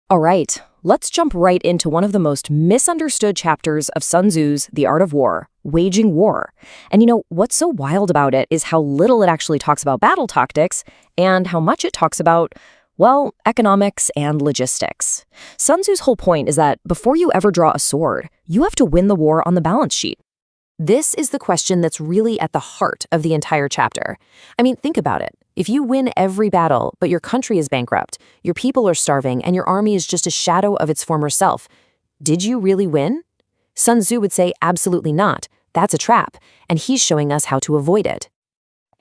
All right, let's jump right into one of the most misunderstood chapters of Sun Tzu's The Art of War, Waging War. And what's so wild about it is how little it actually talks about battle tactics and how much it talks about, well, economics and logistics. Sun Tzu's whole point is that before you ever draw a sword, you have to win the war on the balance sheet. This is the question that's really at the heart of the entire chapter. I mean, think about it. If you win every battle, but your country is bankrupt, your people are starving, and your army is just a shadow of its former self, did you really win? Sun Tzu would say absolutely not. That's a trap, and he's showing us how to avoid it.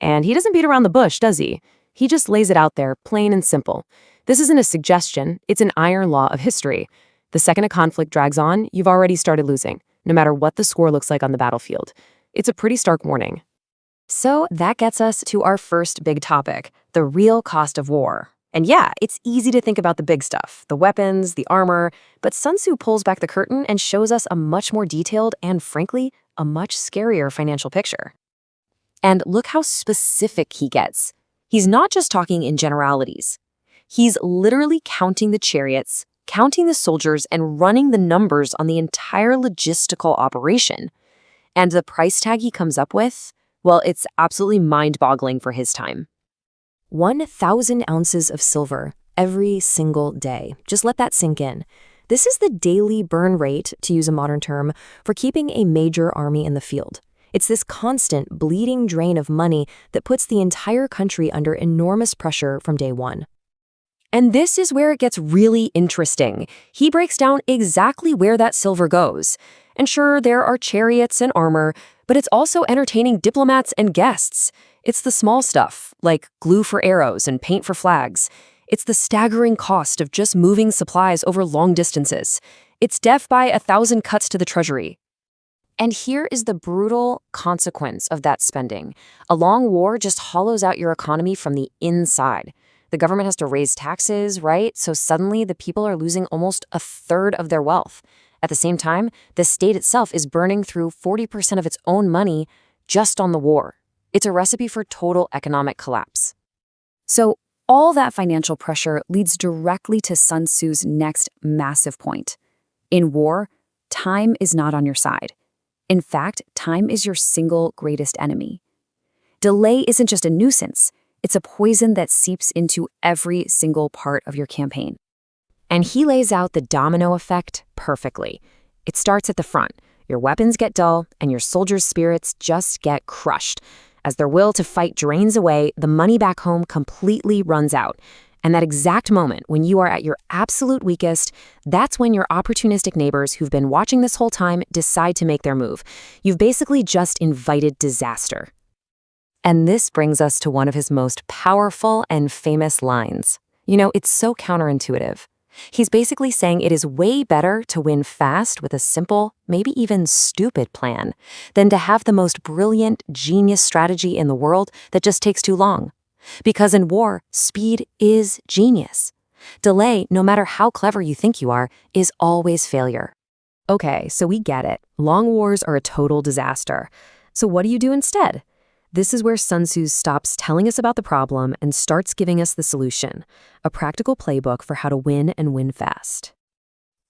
And he doesn't beat around the bush, does he? He just lays it out there, plain and simple. This isn't a suggestion, it's an iron law of history. The second a conflict drags on, you've already started losing, no matter what the score looks like on the battlefield. It's a pretty stark warning. So that gets us to our first big topic, the real cost of war. And yeah, it's easy to think about the big stuff, the weapons, the armor, but Sun Tzu pulls back the curtain and shows us a much more detailed and, frankly, a much scarier financial picture. And look how specific he gets. He's not just talking in generalities. He's literally counting the chariots, counting the soldiers, and running the numbers on the entire logistical operation. And the price tag he comes up with, well, it's absolutely mind-boggling for his time. 1,000 ounces of silver every single day. Just let that sink in. This is the daily burn rate, to use a modern term, for keeping a major army in the field. It's this constant bleeding drain of money that puts the entire country under enormous pressure from day one. And this is where it gets really interesting. He breaks down exactly where that silver goes. And sure, there are chariots and armor, but it's also entertaining diplomats and guests. It's the small stuff, like glue for arrows and paint for flags. It's the staggering cost of just moving supplies over long distances. It's death by 1,000 cuts to the treasury. And here is the brutal consequence of that spending. A long war just hollows out your economy from the inside. The government has to raise taxes, right? So suddenly the people are losing almost a third of their wealth. At the same time, the state itself is burning through 40% of its own money just on the war. It's a recipe for total economic collapse. So all that financial pressure leads directly to Sun Tzu's next massive point. In war, time is not on your side. In fact, time is your single greatest enemy. Delay isn't just a nuisance. It's a poison that seeps into every single part of your campaign. And he lays out the domino effect perfectly. It starts at the front. Your weapons get dull, and your soldiers' spirits just get crushed. As their will to fight drains away, the money back home completely runs out. And that exact moment, when you are at your absolute weakest, that's when your opportunistic neighbors who've been watching this whole time decide to make their move. You've basically just invited disaster. And this brings us to one of his most powerful and famous lines. It's so counterintuitive. He's basically saying it is way better to win fast with a simple, maybe even stupid plan, than to have the most brilliant, genius strategy in the world that just takes too long. Because in war, speed is genius. Delay, no matter how clever you think you are, is always failure. Okay, so we get it. Long wars are a total disaster. So what do you do instead? This is where Sun Tzu stops telling us about the problem and starts giving us the solution, a practical playbook for how to win and win fast.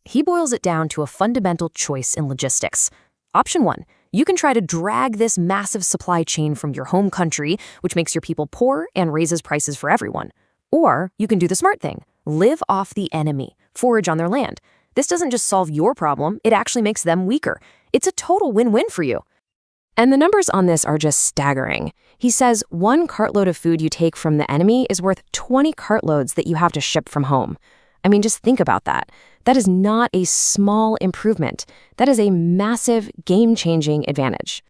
He boils it down to a fundamental choice in logistics. Option 1, you can try to drag this massive supply chain from your home country, which makes your people poor and raises prices for everyone. Or you can do the smart thing, live off the enemy, forage on their land. This doesn't just solve your problem, it actually makes them weaker. It's a total win-win for you. And the numbers on this are just staggering. He says 1 cartload of food you take from the enemy is worth 20 cartloads that you have to ship from home. I mean, just think about that. That is not a small improvement. That is a massive, game-changing advantage.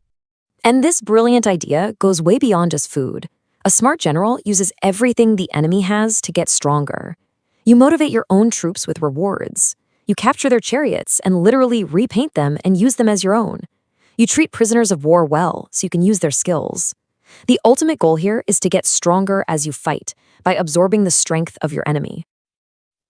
And this brilliant idea goes way beyond just food. A smart general uses everything the enemy has to get stronger. You motivate your own troops with rewards. You capture their chariots and literally repaint them and use them as your own. You treat prisoners of war well, so you can use their skills. The ultimate goal here is to get stronger as you fight, by absorbing the strength of your enemy.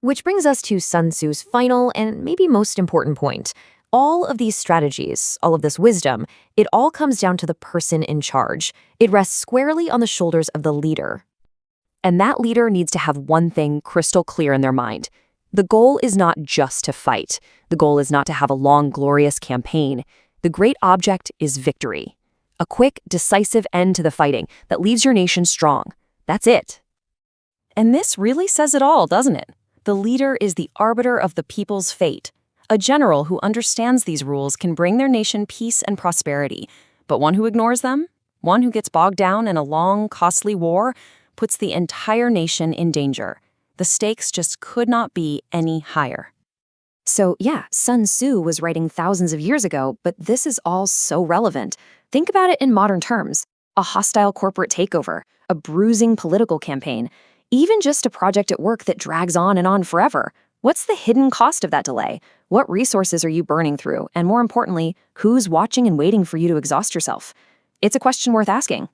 Which brings us to Sun Tzu's final and maybe most important point. All of these strategies, all of this wisdom, it all comes down to the person in charge. It rests squarely on the shoulders of the leader. And that leader needs to have one thing crystal clear in their mind. The goal is not just to fight. The goal is not to have a long, glorious campaign. The great object is victory. A quick, decisive end to the fighting that leaves your nation strong. That's it. And this really says it all, doesn't it? The leader is the arbiter of the people's fate. A general who understands these rules can bring their nation peace and prosperity, but one who ignores them, one who gets bogged down in a long, costly war, puts the entire nation in danger. The stakes just could not be any higher. So yeah, Sun Tzu was writing thousands of years ago, but this is all so relevant. Think about it in modern terms. A hostile corporate takeover, a bruising political campaign, even just a project at work that drags on and on forever. What's the hidden cost of that delay? What resources are you burning through? And more importantly, who's watching and waiting for you to exhaust yourself? It's a question worth asking.